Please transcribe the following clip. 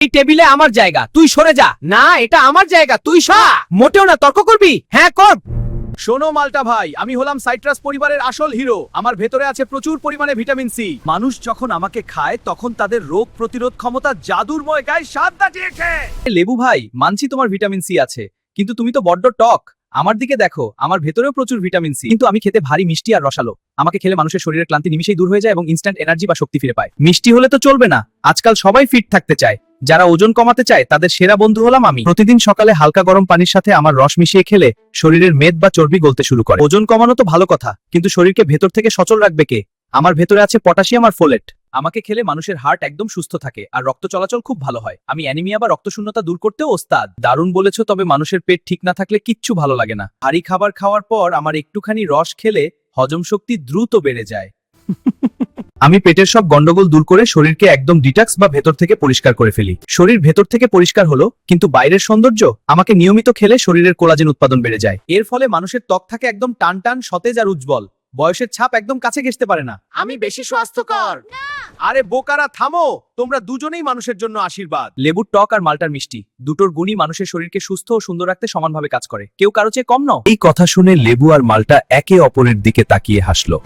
এই টেবিলে আমার জায়গা, তুই সরে যা। না, এটা আমার জায়গা, তুই সরা। মোটেও না, তর্ক করবি? হ্যাঁ কর। শোনো মাল্টা ভাই, আমি হলাম সাইট্রাস পরিবারের আসল হিরো। আমার ভেতরে আছে প্রচুর পরিমাণে ভিটামিন সি। মানুষ যখন আমাকে খায় তখন তাদের রোগ প্রতিরোধ ক্ষমতা জাদুরময় গায়ে স্বাদ দাঁড়িয়েছে। লেবু ভাই, মানছি তোমার ভিটামিন সি আছে, কিন্তু তুমি তো বড্ড টক। আমার দিকে দেখো, আমার ভেতরেও প্রচুর ভিটামিন সি, কিন্তু আমি খেতে ভারী মিষ্টি আর রসালো। আমাকে খেলে মানুষের শরীরের ক্লান্তি নিমিশেই দূর হয়ে যায় এবং ইনস্ট্যান্ট এনার্জি বা শক্তি ফিরে পায়। মিষ্টি হলে তো চলবে না, আজকাল সবাই ফিট থাকতে চায়। যারা ওজন কমাতে চায় তাদের সেরা বন্ধু হলাম আমি। প্রতিদিন সকালে হালকা গরম পানির সাথে আমার রস মিশিয়ে খেলে শরীরের মেদ বা চর্বি গলতে শুরু করে। ওজন কমানো তো ভালো কথা, কিন্তু শরীরকে ভেতর থেকে সচল রাখবে কে? আমার ভেতরে আছে পটাশিয়াম আর ফোলেট। আমাকে খেলে মানুষের হার্ট একদম সুস্থ থাকে আর রক্ত চলাচল খুব ভালো হয়। আমি অ্যানিমিয়া বা রক্তশূন্যতা দূর করতেও ওস্তাদ। দারুণ বলেছো, তবে মানুষের পেট ঠিক না থাকলে কিচ্ছু ভালো লাগে না। ভারী খাবার খাওয়ার পর আমার একটুখানি রস খেলে হজম শক্তি দ্রুত বেড়ে যায়। আমি পেটের সব গন্ডগোল দূর করে শরীরকে একদম ডিটক্স বা ভেতর থেকে পরিষ্কার করে ফেলি। শরীর ভেতর থেকে পরিষ্কার হলো, কিন্তু বাইরের সৌন্দর্য? আমাকে নিয়মিত খেলে শরীরের কোলাজেন উৎপাদন বেড়ে যায়। এর ফলে মানুষের ত্বক থাকে একদম টান টান, সতেজ আর উজ্জ্বল। বয়সের ছাপ একদম কাছে ঘেঁষতে পারে না। আমি বেশি স্বাস্থ্যকর। আরে বোকারা থামো, তোমরা দুজনেই মানুষের জন্য আশীর্বাদ। লেবুর টক আর মাল্টার মিষ্টি, দুটোর গুণই মানুষের শরীরকে সুস্থ ও সুন্দর রাখতে সমানভাবে কাজ করে। কেউ কারো চেয়ে কম নয়। এই কথা শুনে লেবু আর মাল্টা একে অপরের দিকে তাকিয়ে হাসলো।